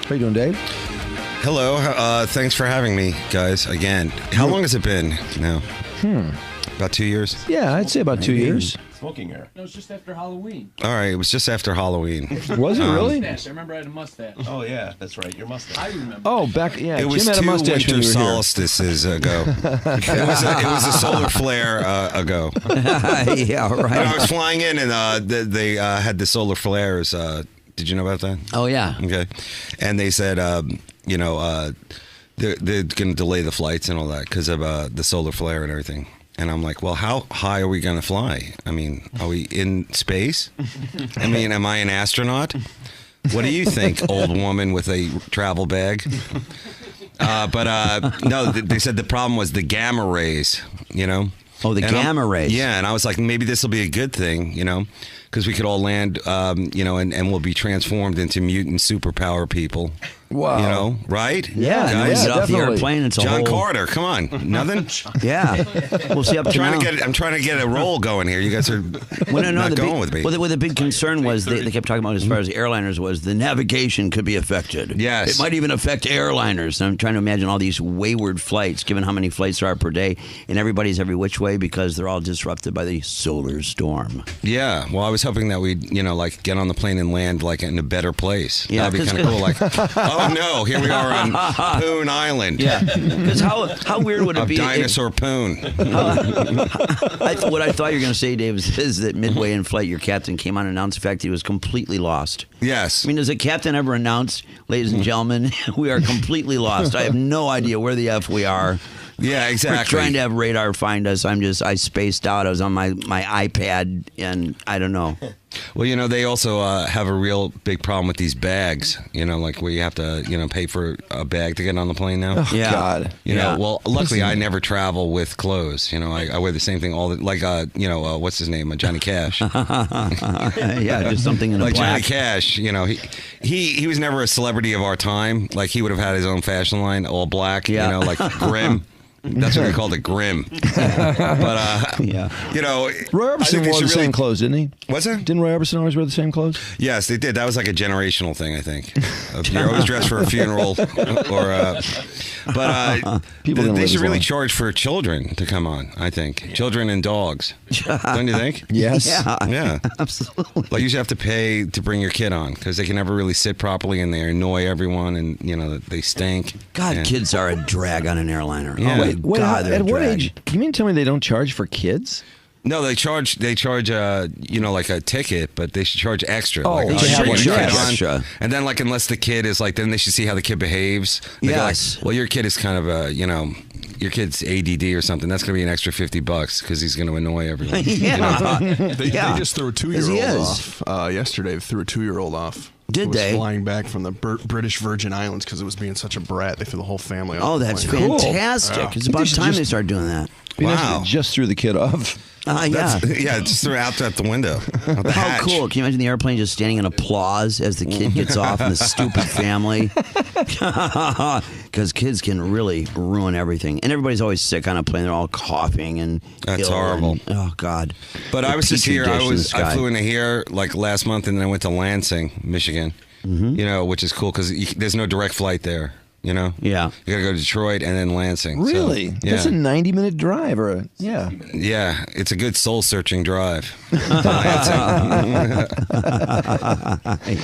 How you doing, Dave? Hello. Thanks for having me, guys, again. How long has it been now? About 2 years? Yeah, I'd say about 2 years. Smoking era. No, it was just after Halloween. All right, it was just after Halloween. Was it really? Mustache. I remember I had a mustache. Oh yeah, that's right. Your mustache. I remember. Oh, back, yeah. It was Jim had a 2 mustache when winter you were here. solstices ago. it was a solar flare ago. Yeah, right. And I was flying in, and they had the solar flares. Did you know about that? Oh, yeah. Okay. And they said, they're going to delay the flights and all that because of the solar flare and everything. And I'm like, well, how high are we going to fly? I mean, are we in space? I mean, am I an astronaut? What do you think, old woman with a travel bag? No, they said the problem was the gamma rays, Oh, the gamma rays. Yeah, and I was like, maybe this will be a good thing, because we could all land, and we'll be transformed into mutant superpower people. Wow. Right? Yeah, Guys, get off the definitely. airplane. It's a John whole... Carter, come on, nothing. Yeah, we'll see up to now. I'm trying to get a roll going here. You guys are not going with me. Well, the big concern was they kept talking about as far as the airliners was the navigation could be affected. Yes. It might even affect airliners. And I'm trying to imagine all these wayward flights, given how many flights there are per day, and everybody's every which way because they're all disrupted by the solar storm. Yeah, well, I was hoping that we'd, get on the plane and land, in a better place. Yeah, that'd be kind of cool. Oh, no, here we are on Poon Island. Yeah, because how weird would it be? Dinosaur Poon. What I thought you were going to say, Dave, is that midway in flight, your captain came on and announced the fact he was completely lost. Yes. I mean, does a captain ever announce, ladies and gentlemen, we are completely lost? I have no idea where the F we are. Yeah, exactly. We're trying to have radar find us. I spaced out. I was on my iPad, and I don't know. Well, they also have a real big problem with these bags, where you have to, pay for a bag to get on the plane now. Oh, Yeah. God. Well, luckily I never travel with clothes. I wear the same thing all the, what's his name? Johnny Cash. Yeah, just something in a Like black. Johnny Cash, he was never a celebrity of our time. Like he would have had his own fashion line, all black, Yeah. like Grim. That's what we called it, Grim. But, Yeah. Roy Orbison wore the same clothes, didn't he? What's that? Didn't Roy Orbison always wear the same clothes? Yes, they did. That was like a generational thing, I think. You're always dressed for a funeral, People didn't they live should as really long. charge for children to come on. I think children and dogs. Don't you think? Yes. Yeah, Absolutely. like you should have to pay to bring your kid on because they can never really sit properly and they annoy everyone and they stink. God, And- kids are a drag on an airliner. Yeah. Oh, my Wait, God, they're at a what drag. age? You mean to tell me they don't charge for kids? No, they charge. Like a ticket, but they should charge extra. Oh, like, they you should bring your charge kid on, extra. and then unless the kid is then they should see how the kid behaves. They go Yes. well, your kid is kind of your kid's ADD or something. That's going to be an extra $50 because he's going to annoy everyone. Yeah. They just threw a 2-year-old is. off yesterday. They threw a 2-year-old off. Did Who was they? flying back from the British Virgin Islands because it was being such a brat. They threw the whole family off. Oh, the that's plane. Cool. fantastic. Yeah. It's about They should time just- they started doing that. Wow. Just threw the kid off. Yeah. Yeah, just threw it out the window. Out the How hatch. cool. Can you imagine the airplane just standing in applause as the kid gets off and the stupid family? Because kids can really ruin everything. And everybody's always sick on a plane. They're all coughing and That's ill horrible. and- oh, God. But The I was just Petri here. dish in the I sky. flew into here last month, and then I went to Lansing, Michigan. Which is cool because there's no direct flight there. Yeah. You got to go to Detroit and then Lansing. So, Really? yeah. That's a 90-minute drive, yeah. Yeah, it's a good soul-searching drive.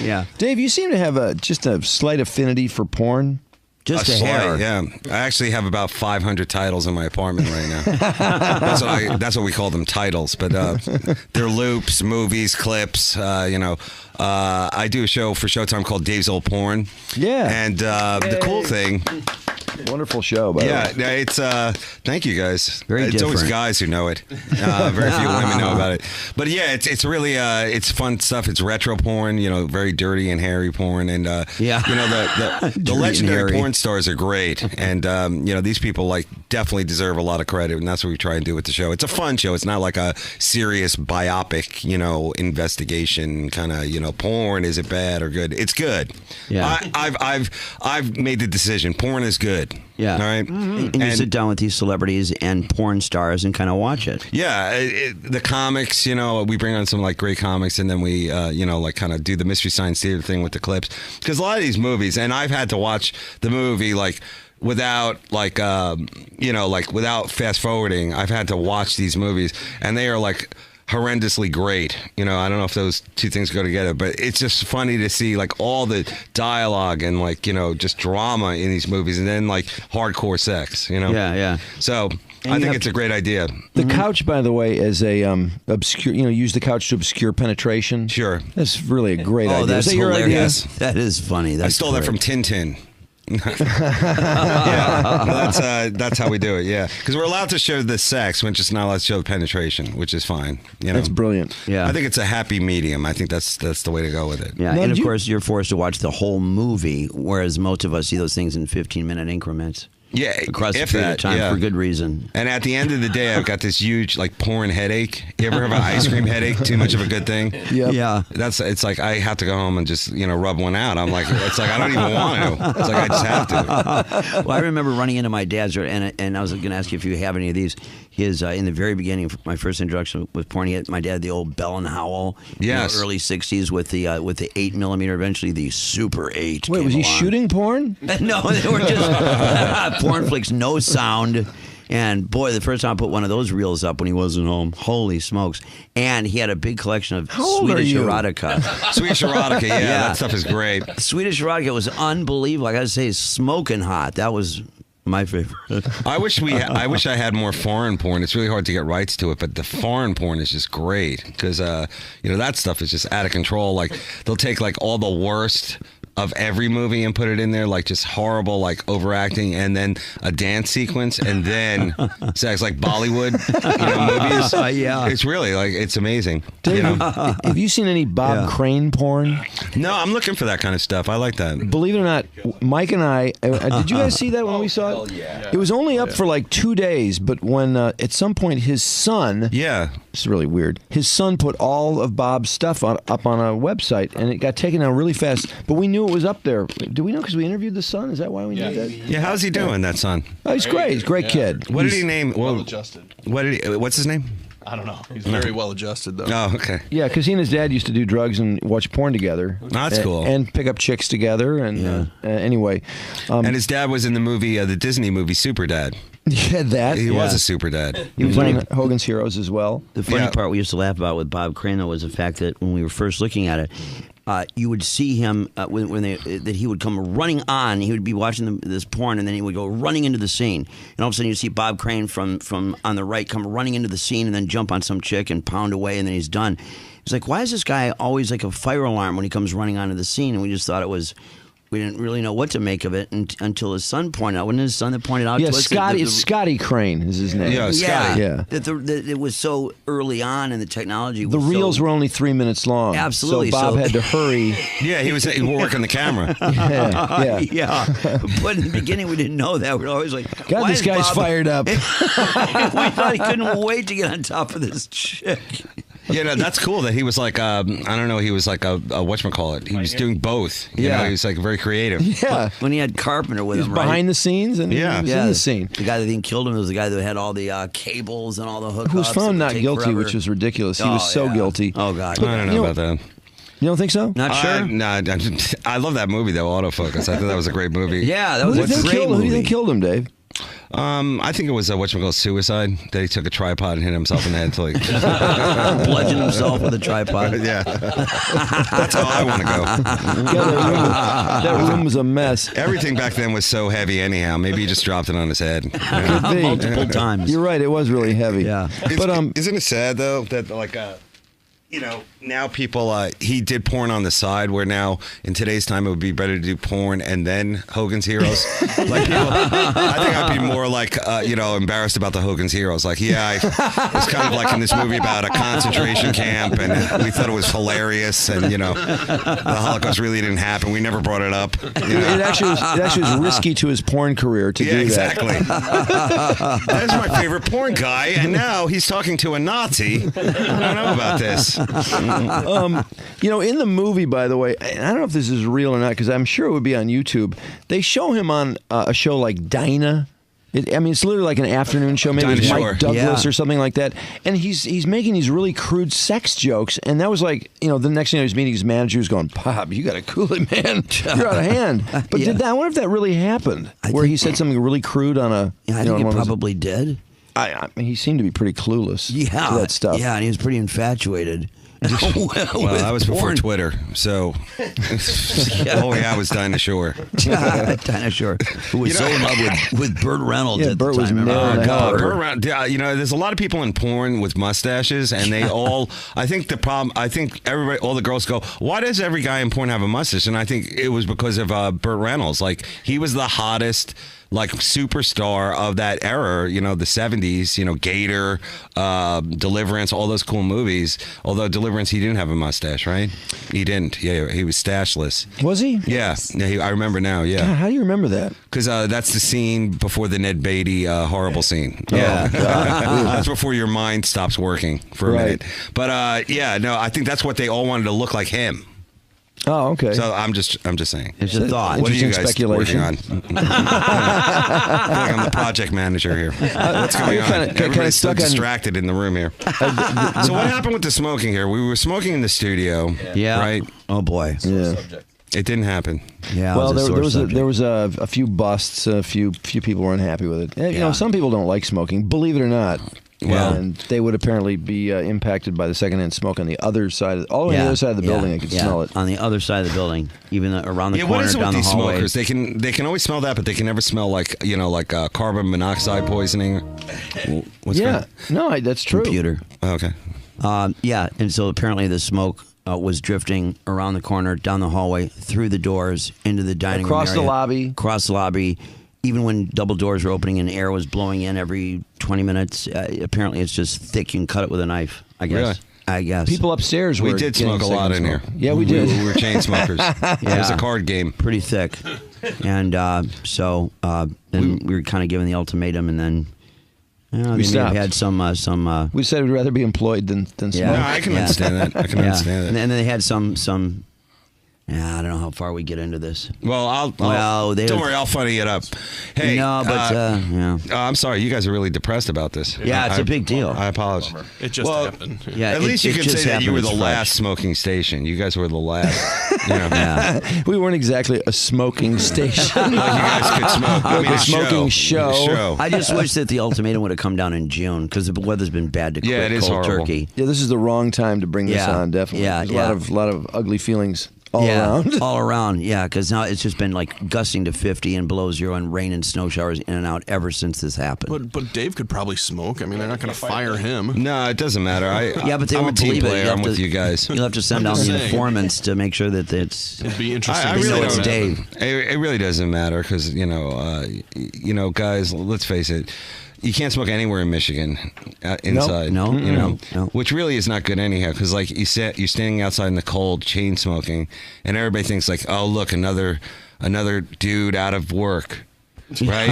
Yeah. Dave, you seem to have just a slight affinity for porn. Just a hair. Yeah. I actually have about 500 titles in my apartment right now. That's what we call them, titles. But they're loops, movies, clips. I do a show for Showtime called Dave's Old Porn. Yeah. And the cool thing. Wonderful show, by the way. Yeah, it's thank you guys. Very It's always different. guys who know it. Very few women know about it. But yeah, it's really it's fun stuff. It's retro porn, very dirty and hairy porn, and Yeah. the Dirty and legendary hairy. porn stars are great, and these people definitely deserve a lot of credit, and that's what we try and do with the show. It's a fun show. It's not like a serious biopic, investigation kind of, porn. Is it bad or good? It's good. Yeah. I've made the decision. Porn is good. Yeah. All right. And you sit down with these celebrities and porn stars and kind of watch it. Yeah, the comics, we bring on some like great comics, and then we, like kind of do the Mystery Science Theater thing with the clips. Because a lot of these movies, and I've had to watch the movie like without without fast forwarding. I've had to watch these movies, and they are like horrendously great. I don't know if those two things go together, but it's just funny to see like all the dialogue and like just drama in these movies, and then like hardcore sex. Yeah. So I think it's a great idea. The couch, by the way, is a obscure. Use the couch to obscure penetration. Sure, that's really a great idea. That's is that your idea? hilarious. That is funny. I stole that from Tintin. Yeah, that's how we do it. Yeah, because we're allowed to show the sex, we're just not allowed to show the penetration, which is fine. That's brilliant. Yeah, I think it's a happy medium. I think that's the way to go with it. Yeah, now, and of course you're forced to watch the whole movie, whereas most of us see those things in 15-minute increments. Yeah, across a period of time for good reason. And at the end of the day, I've got this huge like porn headache. You ever have an ice cream headache? Too much of a good thing. Yeah. It's like I have to go home and just rub one out. I'm like, it's like I don't even want to. It's like I just have to. Well, I remember running into my dad's, and I was going to ask you if you have any of these. His in the very beginning, my first introduction with porn, he had my dad the old Bell and Howell, yes, early '60s with the 8mm, eventually the Super 8. Wait, was he shooting porn? No, they were just porn flicks, no sound. And boy, the first time I put one of those reels up when he wasn't home, holy smokes! And he had a big collection of Swedish erotica. Swedish erotica, yeah, that stuff is great. Swedish erotica was unbelievable. I got to say, smoking hot. That was my favorite. I wish I had more foreign porn. It's really hard to get rights to it, but the foreign porn is just great because that stuff is just out of control. Like they'll take like all the worst of every movie and put it in there, like just horrible, like overacting, and then a dance sequence, and then sex, like Bollywood movies. Yeah, it's really like it's amazing. Dave, have you seen any Bob Crane porn? No, I'm looking for that kind of stuff. I like that. Believe it or not, Mike and I did you guys see that when we saw it? Yeah. It was only up for like 2 days, but when at some point his son, it's really weird. His son put all of Bob's stuff up on a website, and it got taken down really fast. But we knew it was up there. Do we know because we interviewed the son? Is that why we knew that? Yeah, how's he doing, that son? Oh, he's great. He's a great kid. What did he name? Well adjusted. What's his name? I don't know. He's very well adjusted, though. Oh, okay. Yeah, because he and his dad used to do drugs and watch porn together. That's cool. And pick up chicks together. And anyway. And his dad was in the movie, the Disney movie, Super Dad. Yeah, that. He was a super dad. He was on Hogan's Heroes as well. The funny part we used to laugh about with Bob Crane, though, was the fact that when we were first looking at it, you would see him that he would come running on. He would be watching this porn, and then he would go running into the scene. And all of a sudden, you'd see Bob Crane from on the right come running into the scene, and then jump on some chick and pound away, and then he's done. It's like, why is this guy always like a fire alarm when he comes running onto the scene? And we just thought we didn't really know what to make of it until his son pointed out. Wasn't his son that pointed out to us? Yeah, Scotty Crane is his name. Yeah, Scotty. Yeah. That it was so early on in the technology. The reels were only 3 minutes long. Absolutely. So Bob had to hurry. Yeah, he was working the camera. Yeah. But in the beginning, we didn't know that. We were always like, God, this guy's fired up. We thought he couldn't wait to get on top of this chick. Yeah, no, that's cool that he was like, I don't know, he was like a whatchamacallit. He was doing both. You know, he was like very creative. Yeah. When he had Carpenter with him, right? Behind the scenes and he was in the scene. The guy that didn't kill him was the guy that had all the cables and all the hookups. Who was found not guilty, forever. which was ridiculous. He was so guilty. Oh, God. I don't know about that. You don't think so? Not sure? No, I love that movie, though, Autofocus. I thought that was a great movie. Yeah, that was a great movie. Who do you think killed him, Dave? I think it was suicide, that he took a tripod and hit himself in the head until he bludgeoned himself with a tripod. Yeah. That's how I want to go. Yeah, that room was a mess. Everything back then was so heavy anyhow. Maybe he just dropped it on his head. Could be. Multiple times. You're right, it was really heavy. Yeah. But isn't it sad, though, that like now people, he did porn on the side, where now in today's time it would be better to do porn and then Hogan's Heroes. Like people, I think I'd be more like, embarrassed about the Hogan's Heroes. Like, it's kind of like in this movie about a concentration camp, and we thought it was hilarious, and the Holocaust really didn't happen. We never brought it up. It actually was risky to his porn career to do exactly. that. That's my favorite porn guy, and now he's talking to a Nazi. I don't know about this. In the movie, by the way, and I don't know if this is real or not, because I'm sure it would be on YouTube. They show him on a show like Dinah. It's literally like an afternoon show, maybe with Mike Douglas or something like that. And he's making these really crude sex jokes. And that was like, the next thing he was meeting his manager, was going, "Bob, you got to cool it, man. You're out of hand." But I wonder if that really happened, where he said something really crude on a. I think he probably did. I mean, he seemed to be pretty clueless to that stuff. Yeah, and he was pretty infatuated. Well, that was before Twitter, so all we had was Dinah Shore. Dinah Shore, who was so in love with Burt Reynolds at Burt the time. was Burt Reynolds. There's a lot of people in porn with mustaches, and they all. I think everybody, all the girls go, "Why does every guy in porn have a mustache?" And I think it was because of Burt Reynolds. Like, he was the hottest, like, superstar of that era, the 70s, Gator, Deliverance, all those cool movies. Although Deliverance, he didn't have a mustache, right? He didn't. Yeah, he was stashless. Was he? Yeah, I remember now, yeah. God, how do you remember that? Because that's the scene before the Ned Beatty horrible scene. Yeah. That's before your mind stops working for a minute. But, I think that's what they all wanted to look like him. Oh, okay. So I'm just saying. It's a thought. What are you guys speculation. working on? I feel like I'm the project manager here. What's going on? Everybody's so distracted in the room here. So what happened with the smoking here? We were smoking in the studio. Yeah. Right? Oh, boy. Yeah. It didn't happen. Yeah. Well, there was a few busts. A few people were unhappy with it. Some people don't like smoking. Believe it or not. Well, and they would apparently be impacted by the secondhand smoke on the other side, all the way on the other side of the building. I could smell it on the other side of the building, even around the corner, what is it down with the these hallway. smokers? They can always smell that, but they can never smell like carbon monoxide poisoning. What's that? No, that's true. Computer. Okay. And so apparently the smoke was drifting around the corner, down the hallway, through the doors, into the dining room Across area, the lobby. Across the lobby. Even when double doors were opening and air was blowing in every 20 minutes, apparently it's just thick. You can cut it with a knife, I guess. Really? I guess. People upstairs We were did getting smoke a lot in here. Yeah, we did. We were chain smokers. It was a card game. Pretty thick. And so then we were kind of given the ultimatum, and then they may have had some. We said we'd rather be employed than smoke. No, I can understand that. I can understand that. And then they had some. I don't know how far we get into this. Well, don't worry, I'll funny it up. Hey, I'm sorry, you guys are really depressed about this. Yeah, it's a big deal. I apologize. It just happened. Yeah, at least you can say that you were the fresh. last smoking station. You guys were the last. Yeah. We weren't exactly a smoking station. Like you guys could smoke. I mean, a smoking show. I just wish that the ultimatum would have come down in June, because the weather's been bad to quit it is cold horrible. turkey. Yeah, this is the wrong time to bring this on. Definitely. Yeah, There's a lot of ugly feelings. All around? All around, yeah, because now it's just been like gusting to 50 and below zero and rain and snow showers in and out ever since this happened. But Dave could probably smoke. I mean, they're not going to fire him. No, it doesn't matter. But they I'm won't a team believe it. player. I'm with you guys. You'll have to send down the informants to make sure that It'd be interesting. I they really know it's don't. Dave. It really doesn't matter because guys. Let's face it. You can't smoke anywhere in Michigan inside. No. Which really is not good anyhow, because like you're standing outside in the cold, chain smoking, and everybody thinks like, oh look, another dude out of work, right?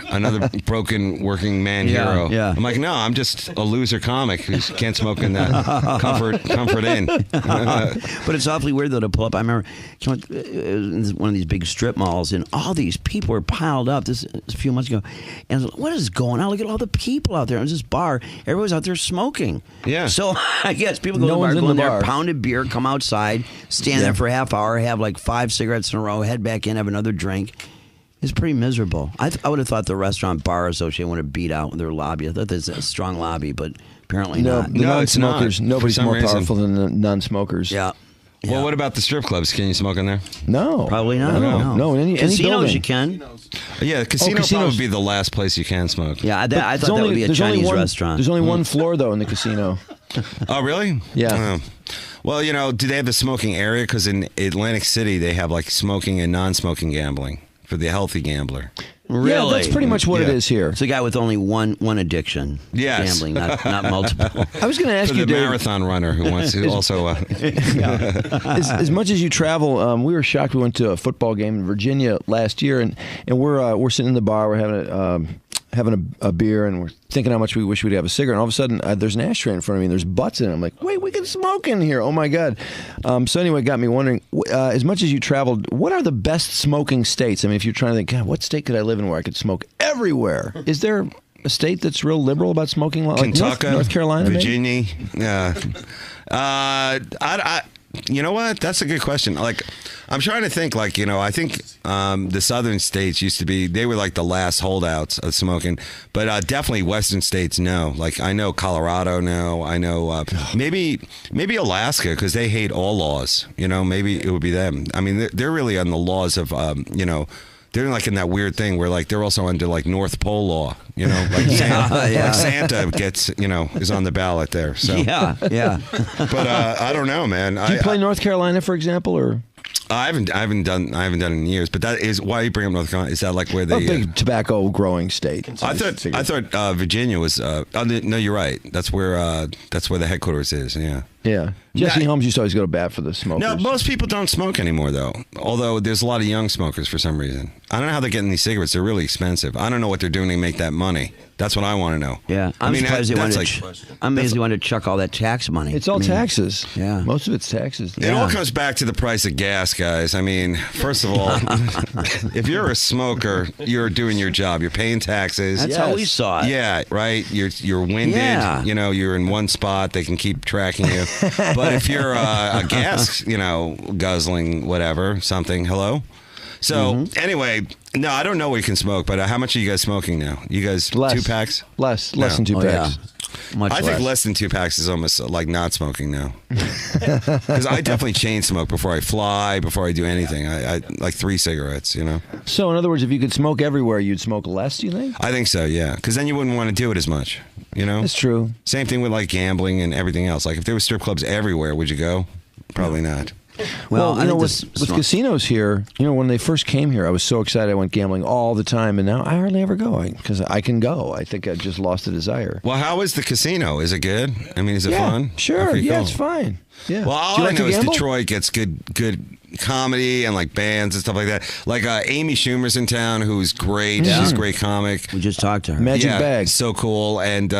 Another broken working man hero. Yeah. I'm like, no, I'm just a loser comic who can't smoke in that comfort inn. But it's awfully weird though to pull up. I remember it was one of these big strip malls, and all these people were piled up. This a few months ago, and I was like, what is going on? Look at all the people out there. It was this bar. Everybody's out there smoking. Yeah. So I guess people go to the bar, pound a beer, come outside, stand there for a half hour, have like 5 cigarettes in a row, head back in, have another drink. It's pretty miserable. I would have thought the Restaurant Bar Association would have beat out their lobby. I thought there's a strong lobby, but apparently not. The non-smokers, nobody's more powerful than the non-smokers. Yeah. Well, what about the strip clubs? Can you smoke in there? No. Probably not. No, any casinos building. you can. Yeah, casinos would be the last place you can smoke. Yeah, I thought that would be a Chinese restaurant. There's only one floor, though, in the casino. Oh, really? Yeah. Well, do they have the smoking area? Because in Atlantic City, they have like smoking and non-smoking gambling for the healthy gambler. Really? Yeah, that's pretty much what it is here. It's a guy with only one addiction. Yes. Gambling, not multiple. I was going to ask For you, the Dave, marathon runner who wants to also. as much as you travel, we were shocked. We went to a football game in Virginia last year, and we're sitting in the bar, we're having a beer, and we're thinking how much we wish we'd have a cigarette. And all of a sudden, there's an ashtray in front of me, and there's butts in it. I'm like, wait, we can smoke in here. Oh, my God. So anyway, it got me wondering, as much as you traveled, what are the best smoking states? I mean, if you're trying to think, God, what state could I live in where I could smoke everywhere? Is there a state that's real liberal about smoking? Like Kentucky, North Carolina, Virginia. Yeah. You know what? That's a good question. Like, I'm trying to think. Like, I think the southern states used to be. They were like the last holdouts of smoking, but definitely western states. No. Like, I know Colorado. No. I know maybe Alaska because they hate all laws. Maybe it would be them. I mean, they're really on the laws of They're like in that weird thing where like they're also under like North Pole law, like like Santa gets, is on the ballot there. So yeah. But I don't know, man. Do you play North Carolina, for example, or? I haven't done it in years, but that is why you bring up North Carolina. Is that like where they a big tobacco growing state? I thought Virginia was. No, you're right. That's where the headquarters is. Yeah. Yeah. Jesse Holmes used to always go to bat for the smokers. No, most people don't smoke anymore, though. Although there's a lot of young smokers for some reason. I don't know how they're getting these cigarettes. They're really expensive. I don't know what they're doing to make that money. That's what I want to know. Yeah, I'm surprised they wanted to chuck all that tax money. It's all taxes. Yeah, most of it's taxes. It all comes back to the price of gas, guys. I mean, first of all, if you're a smoker, you're doing your job. You're paying taxes. That's how we saw it. Yeah, right. You're winded. Yeah. You're in one spot. They can keep tracking you. But if you're a gas, guzzling whatever, something. Hello. So anyway, no, I don't know what you can smoke, but how much are you guys smoking now? You guys less. 2 packs? Less than 2 packs. Yeah. I think less than 2 packs is almost like not smoking now. Because I definitely chain smoke before I fly, before I do anything. I like 3 cigarettes, So in other words, if you could smoke everywhere, you'd smoke less, do you think? I think so, yeah. Because then you wouldn't want to do it as much, That's true. Same thing with like gambling and everything else. Like if there were strip clubs everywhere, would you go? Probably not. Well, with casinos here, when they first came here, I was so excited. I went gambling all the time, and now I hardly ever go because I can go. I think I just lost the desire. Well, how is the casino? Is it good? I mean, is it fun? Sure. Okay, Yeah, cool. it's fine. Yeah. Well, all I know is Detroit gets good comedy and like bands and stuff like that. Like Amy Schumer's in town, who's great. Yeah. She's a great comic. We just talked to her. Magic Bag. So cool. And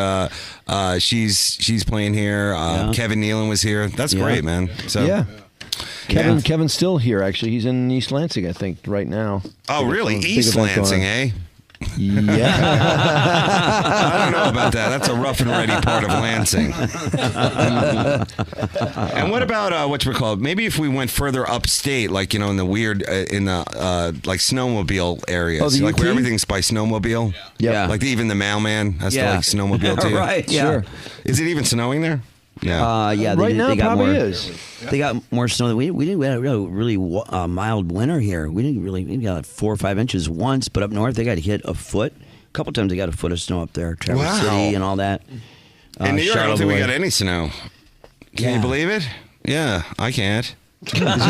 she's playing here. Kevin Nealon was here. That's great, man. So yeah. Kevin's still here, actually. He's in East Lansing, I think, right now. Oh, really? East Lansing, eh? Yeah. I don't know about that. That's a rough and ready part of Lansing. And what about whatchamacallit? Maybe if we went further upstate, like in the weird like snowmobile areas, like where everything's by snowmobile. Yeah. Like even the mailman has to like snowmobile too. Right. Yeah. Sure. Is it even snowing there? Yeah. Right now, they got probably more, is. They got more snow than we did. We had a really mild winter here. We got like 4 or 5 inches once, but up north they got hit a foot. A couple times they got a foot of snow up there, Traverse City and all that. In New York, I don't think we got any snow. Can you believe it? Yeah, I can't. That's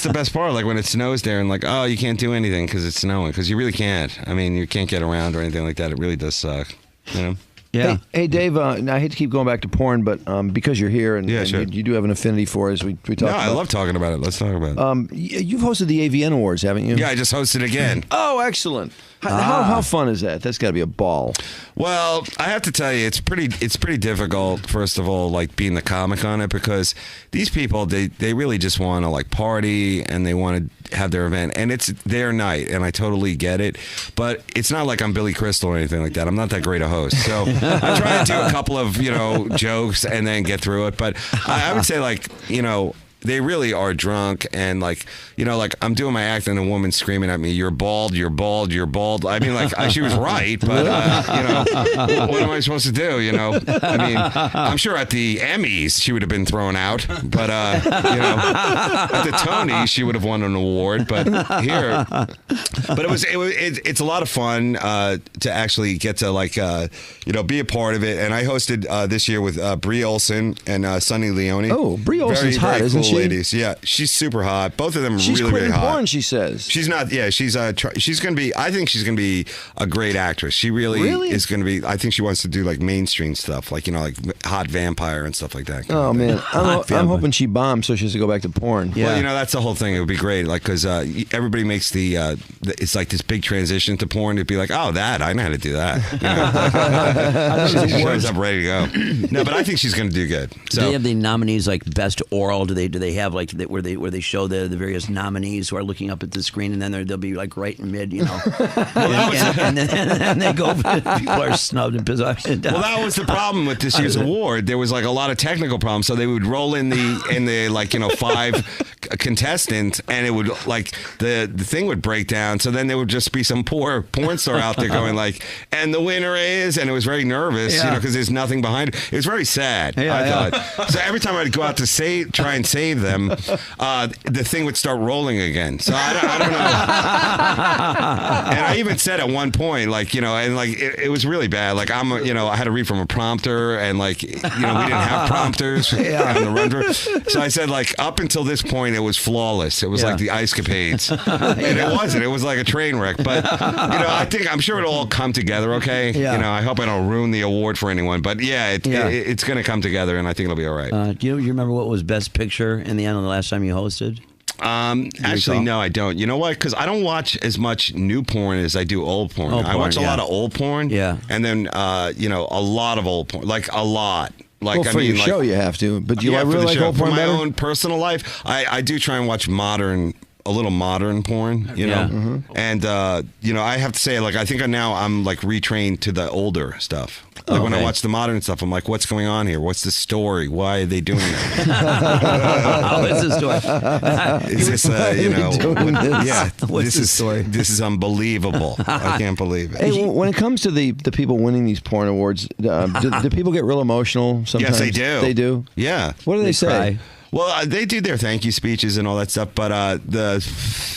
the best part. Like when it snows there, and like, oh, you can't do anything because it's snowing. Because you really can't. I mean, you can't get around or anything like that. It really does suck. Yeah. Hey Dave, I hate to keep going back to porn, but because you're here and, sure. you do have an affinity for it, as we talked about. I love talking about it. Let's talk about it. You've hosted the AVN Awards, haven't you? Yeah, I just hosted again. Oh, excellent. How fun is that? That's got to be a ball. Well, I have to tell you, it's pretty difficult. First of all, like being the comic on it, because these people they really just want to like party and they want to have their event, and it's their night, and I totally get it. But it's not like I'm Billy Crystal or anything like that. I'm not that great a host, so I try to do a couple of jokes and then get through it. But I would say like they really are drunk, and like, you know, like I'm doing my act and a woman screaming at me, "You're bald, you're bald, you're bald." I mean, like she was right, but you know, what am I supposed to do? You know, I mean, I'm sure at the Emmys she would have been thrown out, but you know, at the Tonys she would have won an award. But here, but it's a lot of fun to actually get to like you know, be a part of it. And I hosted this year with Brie Olson and Sunny Leone. Oh, Brie Olson's hot, very isn't cool she? Ladies. Yeah, she's super hot. Both of them She's really, really quitting hot. porn, she says. She's not. Yeah, she's gonna be. I think she's gonna be a great actress. She really is gonna be. I think she wants to do like mainstream stuff, like, you know, like Hot Vampire and stuff like that. Oh man, I'm hoping she bombs so she has to go back to porn. Yeah. Well, you know, that's the whole thing. It would be great, like, because everybody makes it's like this big transition to porn. It'd be like, oh, I know how to do that. You know? She shows up ready to go. No, but I think she's going to do good. So, do they have the nominees like best oral? Do they have like where they show the various nominees who are looking up at the screen, and then they'll be like right in mid, you know, and then they go. People are snubbed and pissed off. Well, that was the problem with this year's award. There was like a lot of technical problems, so they would roll in the like, you know, 5 contestants, and it would like the thing would break down. So then there would just be some poor porn star out there going like, and the winner is, and it was very nervous, you know, because there's nothing behind it. It was very sad. I thought. So every time I'd go out to try and save them, the thing would start rolling again. So I don't know. And I even said at one point, like, you know, and like it was really bad. Like you know, I had to read from a prompter, and like, you know, we didn't have prompters on the render. So I said, like, up until this point, it was flawless. It was like the Ice Capades, and it wasn't. It was like a train wreck. But you know, I'm sure it'll all come together. Okay. Yeah. You know, I hope I don't ruin the award for anyone. But yeah, it's going to come together, and I think it'll be all right. Do you remember what was Best Picture in the end of the last time you hosted? Actually, no, I don't. You know what? Because I don't watch as much new porn as I do old porn. I watch a lot of old porn. Yeah. And then, you know, a lot of old porn. Like, a lot. Like, well, for your show, you have to. But do you really like old porn better? For my better? own personal life, I do try and watch a little modern porn, you know? Yeah. And, you know, I have to say, like, I think now I'm, like, retrained to the older stuff. Like, when I watch the modern stuff, I'm like, what's going on here? What's the story? Why are they doing that? What's the story? Is this, you know, What's the story? This is unbelievable. I can't believe it. Hey, when it comes to the people winning these porn awards, do people get real emotional sometimes? Yes, they do. They do? Yeah. What do they say? Cry. Well, they do their thank you speeches and all that stuff, but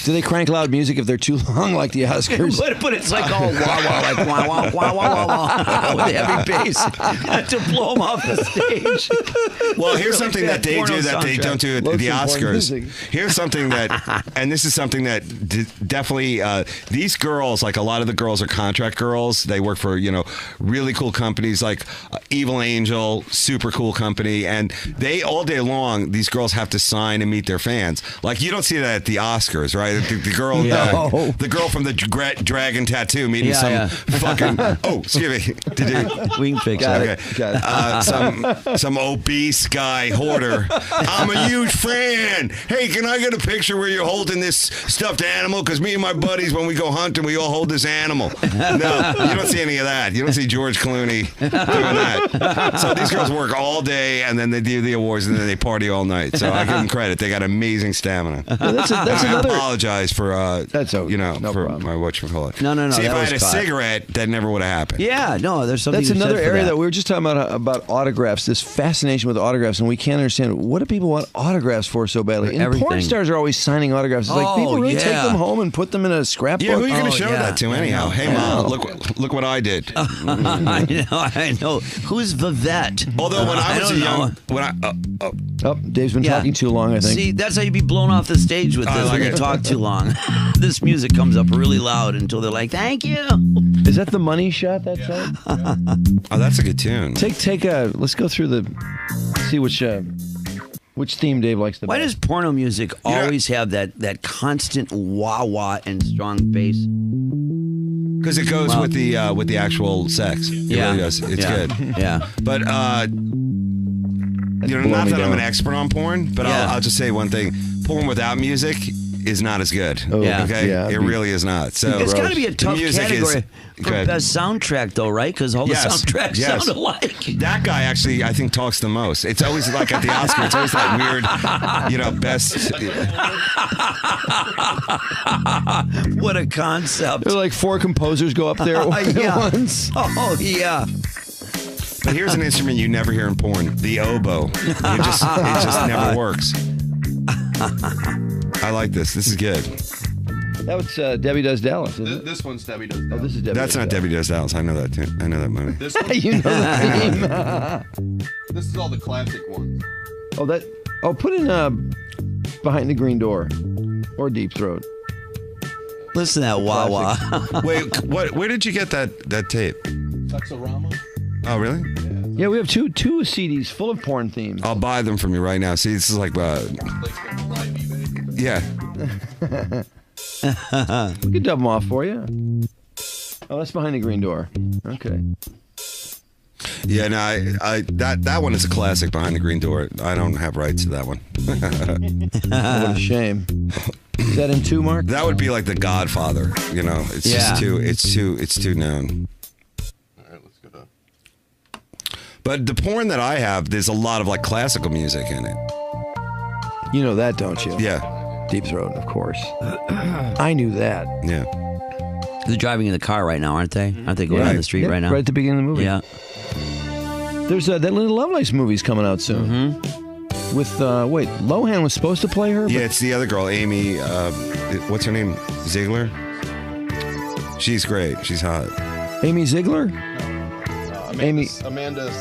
Do they crank loud music if they're too long, like the Oscars? But it's like all wah-wah, like wah-wah, wah-wah, with heavy bass to blow them off the stage. Well, here's something that they porno do that they soundtrack. don't do at Love the some porn Oscars. music. Here's something that, and this is something that definitely, these girls, like a lot of the girls are contract girls. They work for, you know, really cool companies like Evil Angel, super cool company. And they, all day long, these girls have to sign and meet their fans. Like, you don't see that at the Oscars, right? The girl, the girl from the dragon tattoo meeting fucking, oh, excuse me. Did you? We can fix it. Okay. Some obese guy hoarder. I'm a huge fan. Hey, can I get a picture where you're holding this stuffed animal? Because me and my buddies, when we go hunting, we all hold this animal. No, you don't see any of that. You don't see George Clooney doing that. So these girls work all day, and then they do the awards, and then they party all night. So I give them credit. They got amazing stamina. That's I another. apologize for you know, no for problem. my whatchamacallit. No. See, if that I was had a caught. cigarette, that never would have happened. Yeah, no, there's something. That's you said another for area that we were just talking about autographs. This fascination with autographs, and we can't understand what do people want autographs for so badly. And Everything. porn stars are always signing autographs. It's like people really take them home and put them in a scrapbook. Yeah, who are you going to show yeah. that to anyhow? Hey, Mom, look what I did. I know. Who's Vivette? Although when I was a young, Oh, Dave's been talking too long, I think. See, that's how you be blown off the stage with this like when you it. talk too long. This music comes up really loud until they're like, "Thank you." Is that the money shot? That song? oh, that's a good tune. Take a. Let's go through see which theme Dave likes the Why best. does porno music always have that constant wah wah and strong bass? Because it goes with the actual sex. It really does. It's good. Yeah. But you know, not that I'm an expert on porn, but I'll just say one thing: porn without music is not as good. Yeah. Okay, Yeah, it really is not. So It's got to be a the tough music category Go for ahead. best soundtrack, though, right? Because all the soundtracks sound alike. That guy actually, I think, talks the most. It's always like at the Oscars, it's always that weird, best. What a concept. There are like 4 composers go up there at once. Oh, yeah. But here's an instrument you never hear in porn: the oboe. It just never works. I like this. This is good. That was Debbie Does Dallas, isn't it? This one's Debbie Does Oh, Dallas. this is Debbie. That's not Debbie Does Dallas. I know that too. I know that movie. This one, You know the theme. this is all the classic ones. Put in Behind the Green Door or Deep Throat. Listen to that wah wah. Wait, where did you get that tape? Sexorama. Oh, really? Yeah, we have two CDs full of porn themes. I'll buy them from you right now. See, this is like, yeah. We could dub them off for you. Oh, that's Behind the Green Door. Okay. Yeah, no, I that one is a classic. Behind the Green Door. I don't have rights to that one. What a shame. Is that in 2, Mark? That would be like The Godfather. It's just it's too known. All right, let's go down. But the porn that I have, there's a lot of like classical music in it. You know that, don't you? Yeah, Deep Throat, of course. I knew that. yeah. They're driving in the car right now, aren't they? Aren't they going down the street Yeah, right now? Right at the beginning of the movie. Yeah. There's that Linda Lovelace movie's coming out soon. Mm-hmm. With, Lohan was supposed to play her? Yeah, it's the other girl, Amy. What's her name? Ziegler. She's great. She's hot. Amy Ziegler? Amanda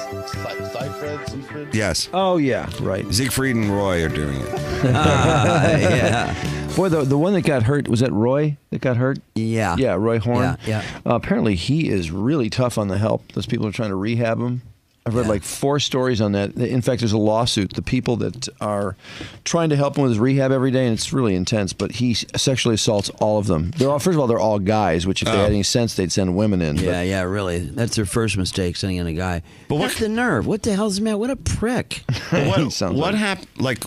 Seyfried. Yes. Oh, yeah, right. Siegfried and Roy are doing it. Yeah. Boy, the one that got hurt, was that Roy that got hurt? Yeah. Yeah, Roy Horn. Yeah. Apparently, he is really tough on the help. Those people are trying to rehab him. I've read like 4 stories on that. In fact, there's a lawsuit. The people that are trying to help him with his rehab every day, and it's really intense, but he sexually assaults all of them. First of all, they're all guys, which if they had any sense, they'd send women in. Yeah, really. That's their first mistake, sending in a guy. But That's the nerve. What the hell's the matter? What a prick. What happened? Like,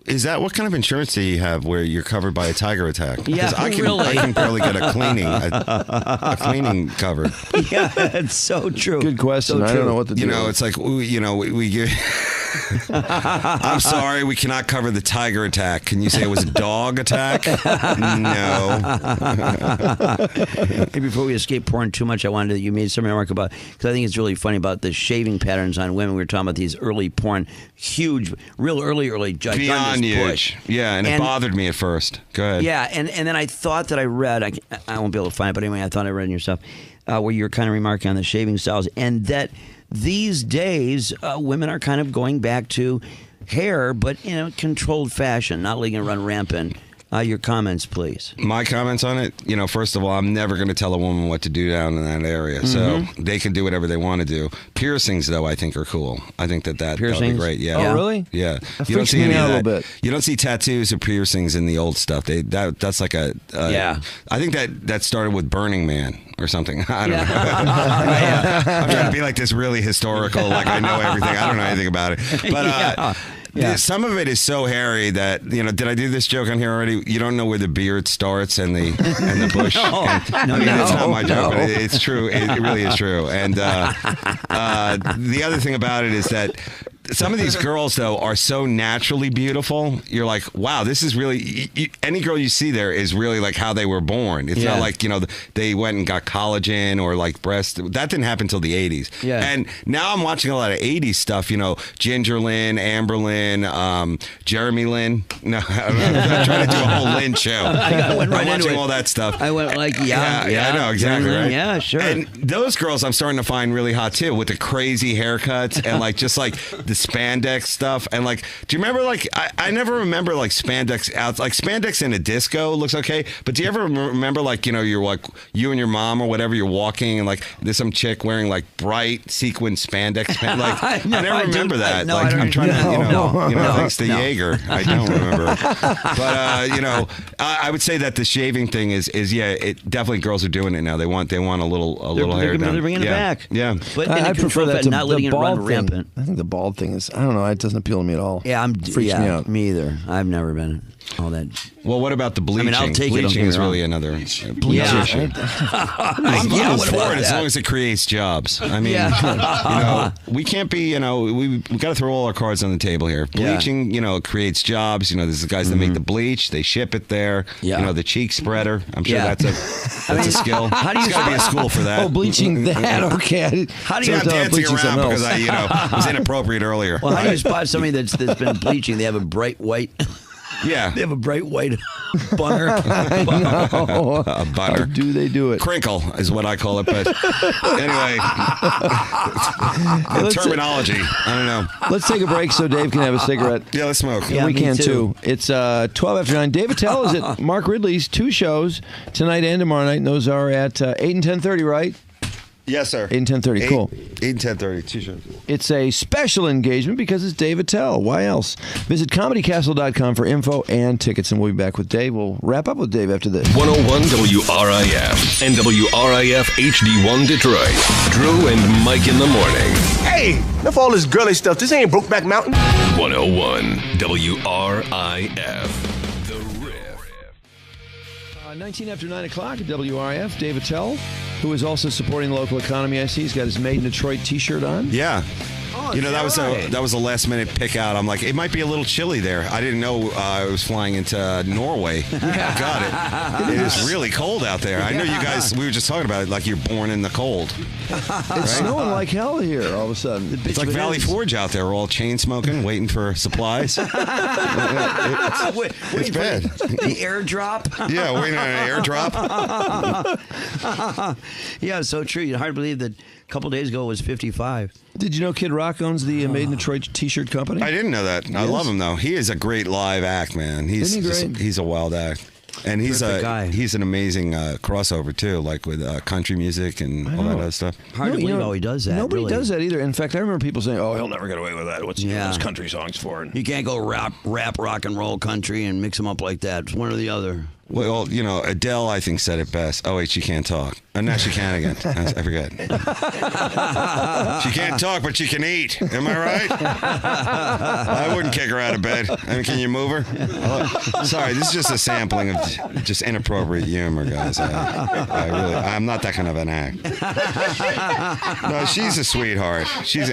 is that what kind of insurance do you have where you're covered by a tiger attack? Yeah, I can barely get a cleaning covered. Yeah, it's so true. Good question. So I don't know what to do. It's like we give. I'm sorry, we cannot cover the tiger attack. Can you say it was a dog attack? No. Hey, before we escape porn too much, I wanted to, you made some remark about, because I think it's really funny about the shaving patterns on women. We were talking about these early porn, huge, real early, Beyond push. huge. Yeah, and it bothered me at first. Go ahead. Yeah, and then I thought that I read, I won't be able to find it, but anyway, I thought I read in your stuff where you were kind of remarking on the shaving styles, and that these days women are kind of going back to hair, but in a controlled fashion, not letting it run rampant. Your comments, please. My comments on it, first of all, I'm never going to tell a woman what to do down in that area. So they can do whatever they want to do. Piercings, though, I think are cool. I think that would be great. Yeah. Oh, really? Yeah. That freaks me out a little bit. You don't see tattoos or piercings in the old stuff. That's like a yeah. I think that started with Burning Man or something. I don't know. I'm trying to be like this really historical, like I know everything. I don't know anything about it. But yeah. Some of it is so hairy that did I do this joke on here already? You don't know where the beard starts and the bush. It's not my joke, but it's true. It really is true. And the other thing about it is that some of these girls, though, are so naturally beautiful. You're like, wow, this is really... any girl you see there is really like how they were born. It's not like, they went and got collagen or like breast. That didn't happen until the 80s. Yeah. And now I'm watching a lot of 80s stuff, Ginger Lynn, Amber Lynn, Jeremy Lynn. No, I'm trying to do a whole Lynn show. I went right I'm into watching it. all that stuff. I went like, yeah, I know, exactly, right? Yeah, sure. And those girls I'm starting to find really hot, too, with the crazy haircuts and like just like the spandex stuff. And like, do you remember like I never remember like spandex out, like spandex in a disco looks okay, but do you ever remember like you're like you and your mom or whatever, you're walking and like there's some chick wearing like bright sequin spandex like I never remember that. No, like I'm trying to thanks to no. Jaeger, I don't remember. But I would say that the shaving thing is it definitely, girls are doing it now. They want a little hair down. They're bringing it back. Yeah. But I prefer that to not letting the it run bald thing. rampant. I think the bald thing is, I don't know, it doesn't appeal to me at all. Yeah, Freaks me out. Me either. I've never been. all that. Well, what about the bleaching? I'll take it, don't bleaching get me is really wrong. another Yeah. issue. I'm for it as long as it creates jobs. I mean, we can't be, we got to throw all our cards on the table here. Bleaching, creates jobs. There's the guys that make the bleach. They ship it there. Yeah. The cheek spreader. I'm sure that's a skill. How do you There's got to be a school for that. Oh, bleaching that. Okay. How do you I'm dancing bleaching around something because else. I was inappropriate earlier. Well, how do you spot somebody that's been bleaching? They have a bright white. Yeah. They have a bright white bunner. I know. A butter. How do they do it? Crinkle is what I call it, but anyway, the terminology. I don't know. Let's take a break so Dave can have a cigarette. Yeah, let's smoke. Yeah, we me can too. It's 12 after 9. Dave Attell is at Mark Ridley's 2 shows tonight and tomorrow night, and those are at 8 and 10:30, right? Yes, sir. 8 and 10:30, cool. 8 and 10:30, 2 shows. It's a special engagement because it's Dave Attell. Why else? Visit comedycastle.com for info and tickets, and we'll be back with Dave. We'll wrap up with Dave after this. 101 WRIF and WRIF HD1 Detroit. Drew and Mike in the morning. Hey, enough all this girly stuff. This ain't Brokeback Mountain. 101 WRIF. The Riff. 19 after 9 o'clock at WRIF, Dave Attell, who is also supporting the local economy. I see he's got his Made in Detroit T-shirt on. Yeah. That was a last minute pick out. I'm like, it might be a little chilly there. I didn't know I was flying into Norway. Got it. It is really cold out there. I know you guys. We were just talking about it, like you're born in the cold. It's snowing like hell here all of a sudden. It's like Valley Forge out there. We're all chain smoking, waiting for supplies. It's bad. The airdrop. Yeah, waiting on an airdrop. Yeah, so true. You'd hard to believe that a couple days ago it was 55. Did you know Kid Rock owns the Made in Detroit T-shirt company? I didn't know that. I love him though. He is a great live act, man. Isn't he great? He's a wild act. And he's Terrific guy. he's an amazing crossover too, like with country music and all that other stuff. Hard to believe how he does that. Nobody really. does that either. In fact, I remember people saying, "Oh, he'll never get away with that. What's Yeah. those country songs for?" You can't go rap, rock and roll, country, and mix them up like that. It's one or the other. Well, Adele, I think, said it best. Oh, wait, she can't talk. Oh, now she can again. I forget. She can't talk, but she can eat. Am I right? I wouldn't kick her out of bed. I mean, can you move her? Sorry, this is just a sampling of just inappropriate humor, guys. I'm not that kind of an act. No, she's a sweetheart. She's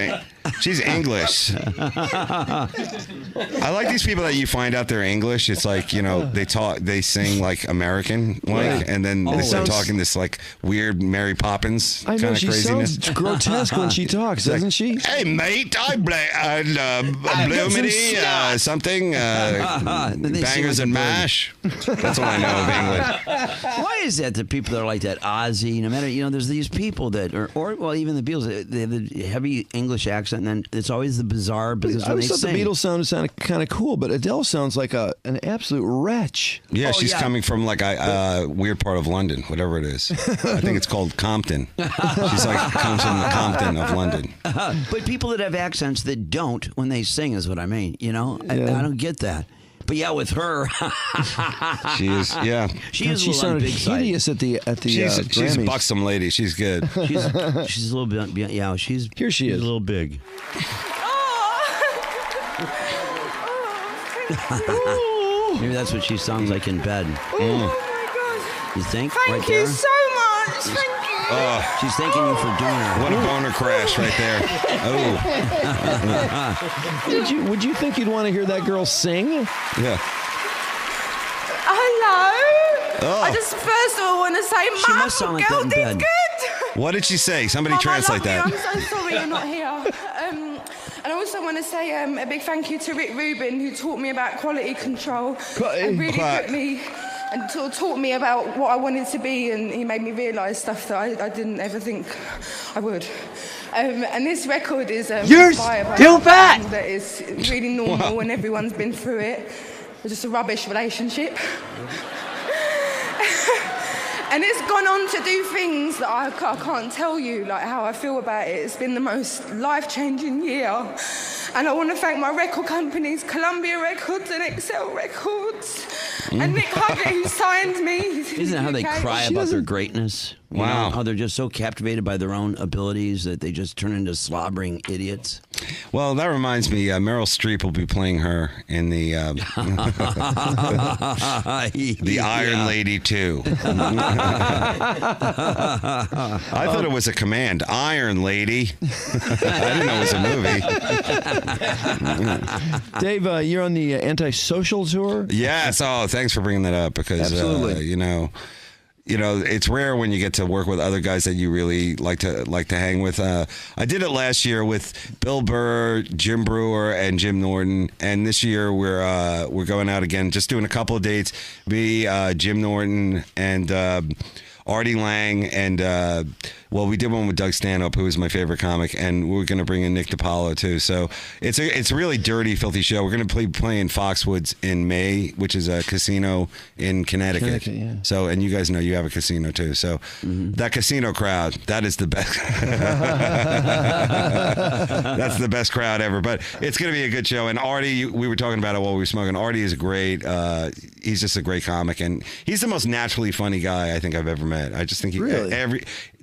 English. I like these people that you find out they're English. It's like, they sing like American, and then they start talking this like weird Mary Poppins I kind know of she craziness. sounds grotesque when she talks, doesn't she? Hey mate, Blumity, something, bangers and mash. That's what I know of England. Why is that the people that are like that? Ozzy, no matter, there's these people that are, or even the Beatles, they have the heavy English accent, and then it's always the bizarre business I when they always thought sing. the Beatles sounded kind of cool, but Adele sounds like an absolute wretch. Yeah, she's coming from like a weird part of London, whatever it is. I think it's called Compton. She's like comes from the Compton of London. But people that have accents that don't when they sing is what I mean. I don't get that. But yeah, with her, she is. Yeah, she sounded big hideous at the she's a Grammys. buxom lady. She's good. She's a little bit. Yeah, she's Here she is. a little big. Maybe that's what she sounds like in bed. Oh my God. You think? Thank you so much. Thank you. She's thanking you for doing her. What a boner crash right there. Oh, Would you think you'd want to hear that girl sing? yeah. Hello. Oh. I just first of all want to say, She Mum, must sound like that girl in did bed. good. What did she say? Somebody Mum, translate I love that. you. I'm so sorry you're not here. And I also want to say a big thank you to Rick Rubin, who taught me about quality control and really put me and taught me about what I wanted to be, and he made me realise stuff that I didn't ever think I would. And this record is You're inspired by still fat! something that is really normal and everyone's been through it. It's just a rubbish relationship. And it's gone on to do things that I can't tell you, like how I feel about it. It's been the most life-changing year. And I want to thank my record companies, Columbia Records and Excel Records. And Nick Huggett, who signed me. Isn't it how they cry about their greatness? Wow. How they're just so captivated by their own abilities that they just turn into slobbering idiots. Well, that reminds me, Meryl Streep will be playing her in the the Iron Lady 2. I thought it was a command. Iron Lady. I didn't know it was a movie. Dave, you're on the Antisocial tour? Yes. Oh, thanks for bringing that up because, it's rare when you get to work with other guys that you really like to hang with. I did it last year with Bill Burr, Jim Brewer, and Jim Norton, and this year we're going out again, just doing a couple of dates. Me, Jim Norton, and Artie Lang, and we did one with Doug Stanhope, who is my favorite comic, and we're going to bring in Nick DiPaolo too. So it's a really dirty, filthy show. We're going to play in Foxwoods in May, which is a casino in Connecticut. Yeah. So, and you guys know you have a casino too. So that casino crowd, that is the best. That's the best crowd ever. But it's going to be a good show. And Artie, we were talking about it while we were smoking. Artie is great. He's just a great comic, and he's the most naturally funny guy I think I've ever met. I just think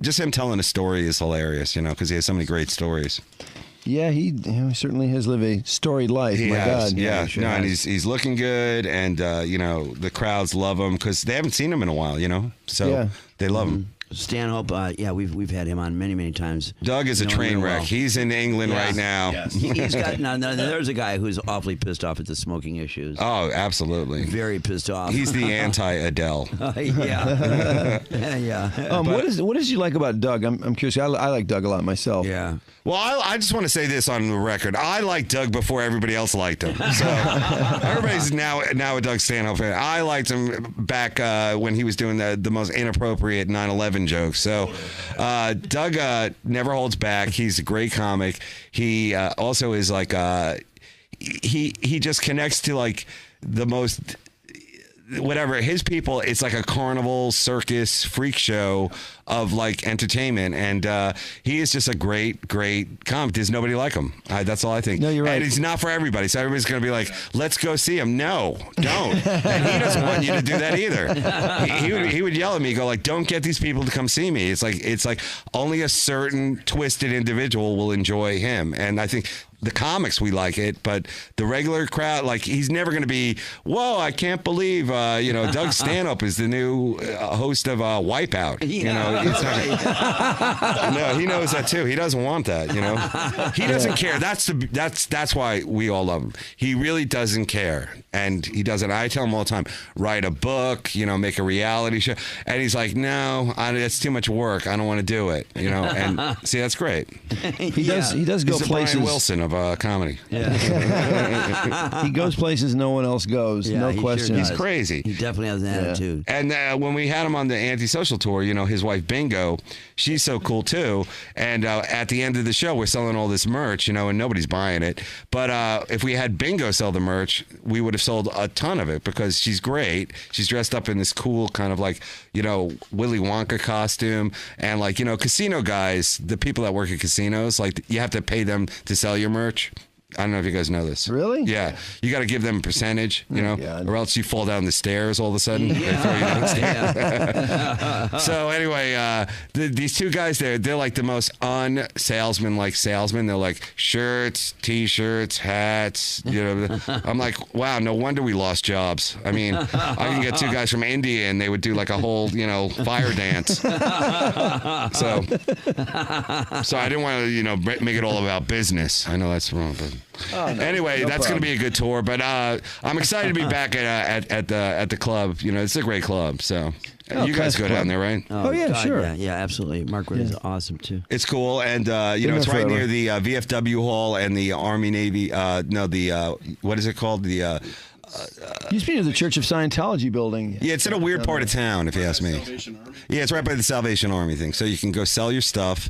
just him telling a story is hilarious, because he has so many great stories. Yeah, he certainly has lived a storied life. God, yeah. Sure and he's looking good, and the crowds love him because they haven't seen him in a while, so they love him. Stanhope, we've had him on many times. Doug is a train wreck. Well. He's in England right now. Yes. He's got there's a guy who's awfully pissed off at the smoking issues. Oh, absolutely. Very pissed off. He's the anti-Adele. Yeah. What is you like about Doug? I'm curious. I like Doug a lot myself. Yeah. Well, I just want to say this on the record. I liked Doug before everybody else liked him. So everybody's now a Doug Stanhope fan. I liked him back when he was doing the most inappropriate 9/11 jokes. So Doug never holds back. He's a great comic. He also is like he just connects to like the most. Whatever his people, it's like a carnival, circus, freak show of like entertainment, and he is just a great comic. There's nobody like him. That's all I think. No, you're right. And he's not for everybody, so everybody's gonna be like, "Let's go see him." No, don't. And he doesn't want you to do that either. He would yell at me, go like, "Don't get these people to come see me." It's like only a certain twisted individual will enjoy him, and I think. The comics, we like it, but the regular crowd, like, he's never going to be, whoa, I can't believe, Doug Stanhope is the new host of Wipeout. It's not, no, he knows that too. He doesn't want that, He doesn't care. That's why we all love him. He really doesn't care. And he doesn't. I tell him all the time, write a book, make a reality show. And he's like, no, it's too much work. I don't want to do it, And see, that's great. He does go he's places. Brian Wilson of comedy. Yeah. He goes places no one else goes. No question. Sure he's crazy. He definitely has an attitude. And when we had him on the Antisocial tour, his wife Bingo, she's so cool too. And at the end of the show, we're selling all this merch, and nobody's buying it. But if we had Bingo sell the merch, we would have sold a ton of it because she's great. She's dressed up in this cool kind of like, Willy Wonka costume. And like, casino guys, the people that work at casinos, like you have to pay them to sell your merch. I don't know if you guys know this. Really? Yeah. You got to give them a percentage, or else you fall down the stairs all of a sudden. They throw you down the stairs. So anyway, these two guys, they're like the most unsalesman-like salesmen. They're like shirts, T-shirts, hats. I'm like, wow, no wonder we lost jobs. I mean, I can get two guys from India and they would do like a whole, fire dance. So I didn't want to, make it all about business. I know that's wrong, but. Anyway, that's going to be a good tour, but I'm excited to be back at the club. It's a great club, so you guys go down there, right? Oh yeah, God, sure. Yeah, absolutely. Mark Wood is awesome too. It's cool, and it's right near the VFW hall and the Army Navy. What is it called? The used to be near the Church of Scientology building. Yeah, it's in a weird part of town, if you ask me. Salvation Army? Yeah, it's right by the Salvation Army thing. So you can go sell your stuff,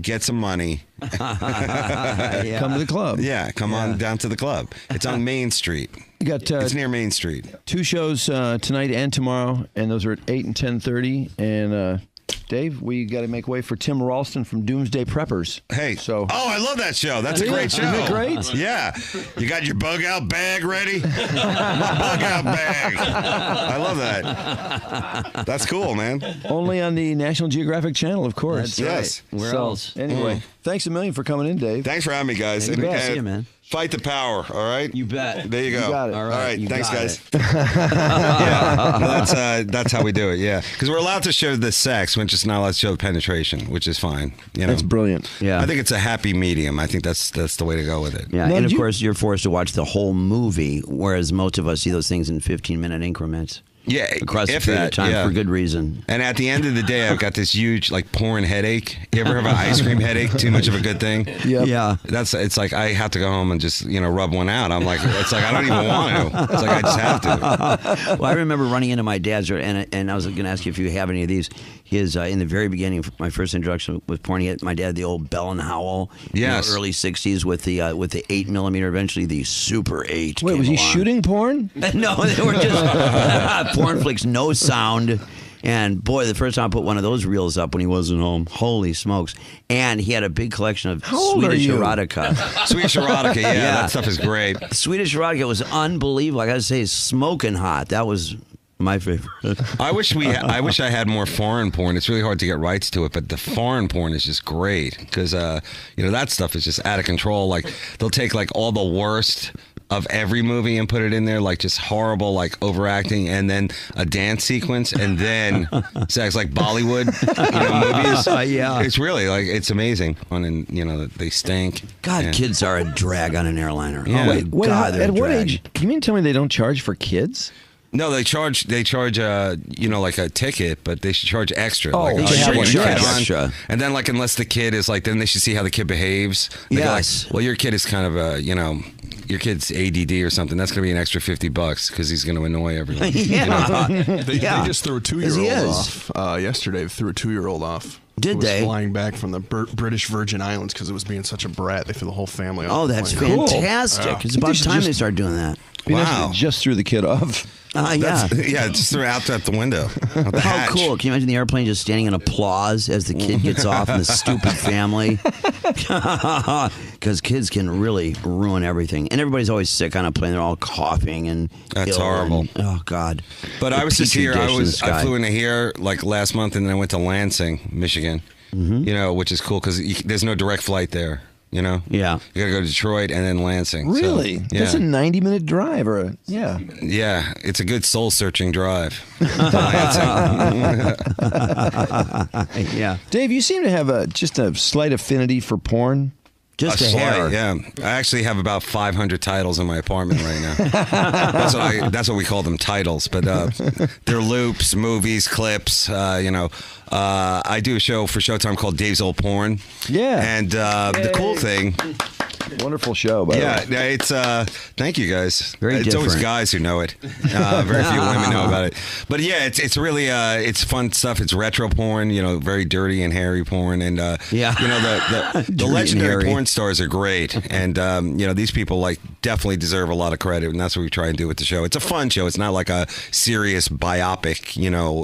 get some money. Come to the club. Yeah, come on down to the club. It's on Main Street. You got it's near Main Street. 2 shows tonight and tomorrow, and those are at 8 and 10:30. And Dave, we got to make way for Tim Ralston from Doomsday Preppers. Hey. So. Oh, I love that show. That's a great show. Isn't it great? Yeah. You got your bug out bag ready? Bug out bag. I love that. That's cool, man. Only on the National Geographic Channel, of course. That's right. Where else? Anyway, thanks a million for coming in, Dave. Thanks for having me, guys. You bet. See you, man. Fight the power, all right? You bet. There you go. You got it. All right. All right. Thanks, guys. Yeah. That's how we do it, yeah. Because we're allowed to show the sex, we're just not allowed to show the penetration, which is fine. You know? That's brilliant. Yeah. I think it's a happy medium. I think that's the way to go with it. Yeah, Now, and of course you're forced to watch the whole movie, whereas most of us see those things in 15-minute increments. Yeah, Across a if period that, of time yeah. for good reason. And at the end of the day, I've got this huge, like, porn headache. You ever have an ice cream headache? Too much of a good thing? Yep. Yeah. It's like I have to go home and just, rub one out. I'm like, it's like I don't even want to. It's like I just have to. Well, I remember running into my dad's, and I was going to ask you if you have any of these. His in the very beginning, my first introduction with porn, he had my dad the old Bell and Howell, Yes. early '60s with the 8mm, eventually the Super 8. Wait, came was he along. shooting porn? No, they were just porn flicks, no sound. And boy, the first time I put one of those reels up when he wasn't home, holy smokes! And he had a big collection of How old Swedish are you? erotica. Swedish erotica, yeah, that stuff is great. Swedish erotica was unbelievable. I got to say, smoking hot. That was my favorite. I wish I had more foreign porn. It's really hard to get rights to it, but the foreign porn is just great because that stuff is just out of control. Like they'll take like all the worst of every movie and put it in there, like just horrible, like overacting, and then a dance sequence, and then sex, like Bollywood movies. Yeah, it's really like it's amazing. And they stink. God, Yeah. kids are a drag on an airliner. Yeah. Oh my Wait, God, they're at a what drag. age? You mean tell me they don't charge for kids? No, they charge like a ticket, but they should charge extra. Oh, like, they you should have one charge kid on, extra. and then like unless the kid is like, then they should see how the kid behaves. They go Yes. like, well, your kid is kind of your kid's ADD or something. That's going to be an extra $50 because he's going to annoy everyone. Yeah. They just threw a 2-year-old As he is. off yesterday. They threw a 2-year-old off. Did who was they? flying back from the British Virgin Islands because it was being such a brat. They threw the whole family off. Oh, the that's plane. fantastic. Yeah. It's about They should time just- they start doing that. Be nice if Wow. they just threw the kid off. Yeah. Yeah, just throw it out the window. Out the How hatch. cool. Can you imagine the airplane just standing in applause as the kid gets off and the stupid family? Because kids can really ruin everything. And everybody's always sick on a plane. They're all coughing and That's ill horrible. and- oh, God. But The I was just Petri here. dish in the I sky. flew into here like last month, and then I went to Lansing, Michigan. Which is cool because there's no direct flight there. Yeah. You got to go to Detroit and then Lansing. So, Really? yeah. That's a 90-minute drive, yeah. Yeah, it's a good soul-searching drive. to Lansing. Yeah. Dave, you seem to have just a slight affinity for porn. Just a slight, hair. yeah. I actually have about 500 titles in my apartment right now. That's what we call them, titles. But they're loops, movies, clips. I do a show for Showtime called Dave's Old Porn. Yeah. And the cool thing. Wonderful show, by the way. Yeah, it's thank you guys. Very it's always different. guys who know it. Very few women know about it. But yeah, it's really it's fun stuff. It's retro porn, very dirty and hairy porn, and the Dirty and legendary hairy. porn stars are great, and these people like definitely deserve a lot of credit, and that's what we try and do with the show. It's a fun show. It's not like a serious biopic,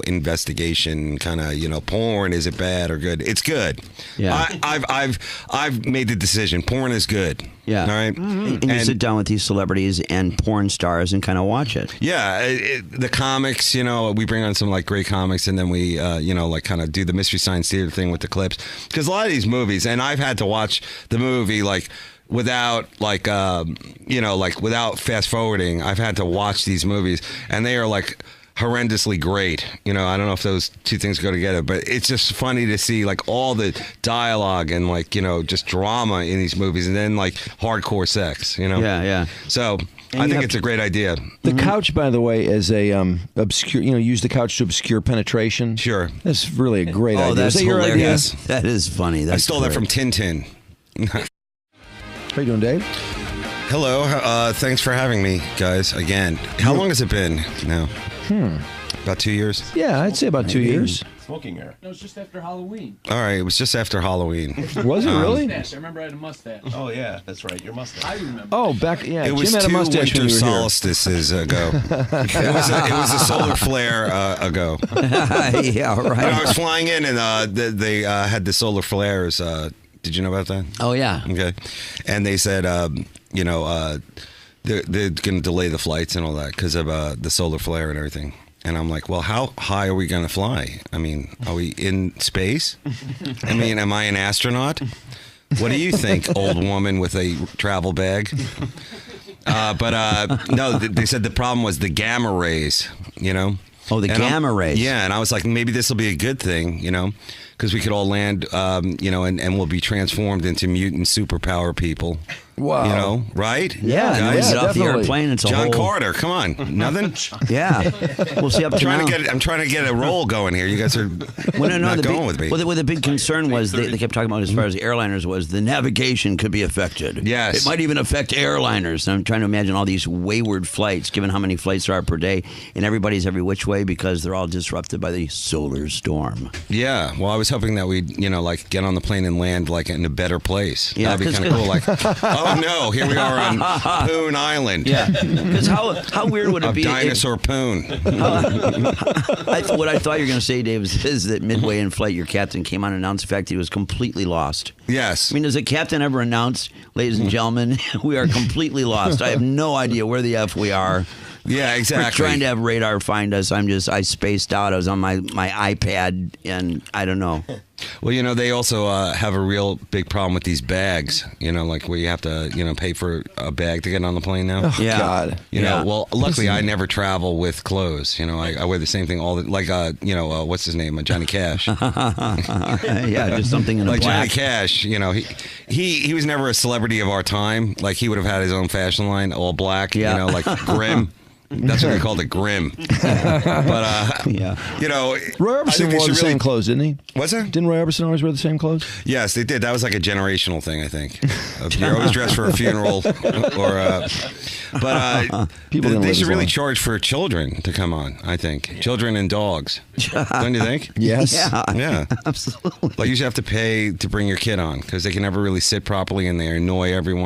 investigation kind of porn. Is it bad or good? It's good. Yeah. I've made the decision. Porn is good. Yeah. All right. And you sit down with these celebrities and porn stars and kind of watch it. Yeah, the comics, we bring on some like great comics, and then we, like kind of do the Mystery Science Theater thing with the clips. Because a lot of these movies, and I've had to watch the movie like without without fast forwarding. I've had to watch these movies, and they are like horrendously great. I don't know if those two things go together, but it's just funny to see like all the dialogue and like, just drama in these movies, and then like hardcore sex, Yeah. So And I you think have it's a great idea. The couch, by the way, is a obscure. Use the couch to obscure penetration. Sure. That's really a great idea. Oh, that's is that your idea? hilarious. That is funny. That's I stole that from Tintin. How you doing, Dave? Hello. Thanks for having me, guys, again. How long has it been now? About 2 years? Yeah, I'd say about 2 years. Smoking era. No, it's just after Halloween. All right, it was just after Halloween. Was it really? Mustache. I remember I had a mustache. Oh yeah, that's right. Your mustache. I remember. Oh, back yeah. It was Jim had a 2 mustache when winter you were here. solstices ago. it was a solar flare ago. Yeah, And right. I was flying in, and they had the solar flares. Did you know about that? Oh yeah. Okay. And they said, they're going to delay the flights and all that because of the solar flare and everything. And I'm like, well, how high are we going to fly? I mean, are we in space? I mean, am I an astronaut? What do you think, old woman with a travel bag? No, they said the problem was the gamma rays, Oh, the gamma rays. Yeah, and I was like, maybe this will be a good thing, because we could all land, and we'll be transformed into mutant superpower people. Wow. Right? Yeah, and when you Guys? get off the definitely. airplane, it's a John whole... Carter, come on, nothing. Yeah, we'll see up to now. I'm trying to get a roll going here. You guys are not going with me. Well, the big concern was they kept talking about as far as the airliners was the navigation could be affected. Yes. It might even affect airliners. I'm trying to imagine all these wayward flights, given how many flights there are per day, and everybody's every which way because they're all disrupted by the solar storm. Yeah, well, I was hoping that we'd, get on the plane and land in a better place. Yeah, that'd be kind of cool. Oh no, here we are on Poon Island. Yeah, because how weird would it Of be? dinosaur Poon. What I thought you were going to say, Dave, is that midway in flight, your captain came on and announced the fact he was completely lost. Yes. I mean, does a captain ever announce, ladies and gentlemen, we are completely lost? I have no idea where the F we are. Yeah, exactly. We're trying to have radar find us. I spaced out. I was on my iPad, and I don't know. Well, they also have a real big problem with these bags, where you have to, pay for a bag to get on the plane now. Oh, Yeah. God. Well, luckily I never travel with clothes. I wear the same thing all the, what's his name? Johnny Cash. Yeah, just something in a Like black. Johnny Cash, he was never a celebrity of our time. Like he would have had his own fashion line, all black, Yeah. like Grim. That's what they called it, Grim. But, Yeah. Roy Orbison wore the same clothes, didn't he? What's that? Didn't Roy Orbison always wear the same clothes? Yes, they did. That was like a generational thing, I think. You're always dressed for a funeral, or. People didn't they live should as really long. charge for children to come on. I think children and dogs. Don't you think? Yes. Yeah. Absolutely. Like you should have to pay to bring your kid on because they can never really sit properly and they annoy everyone.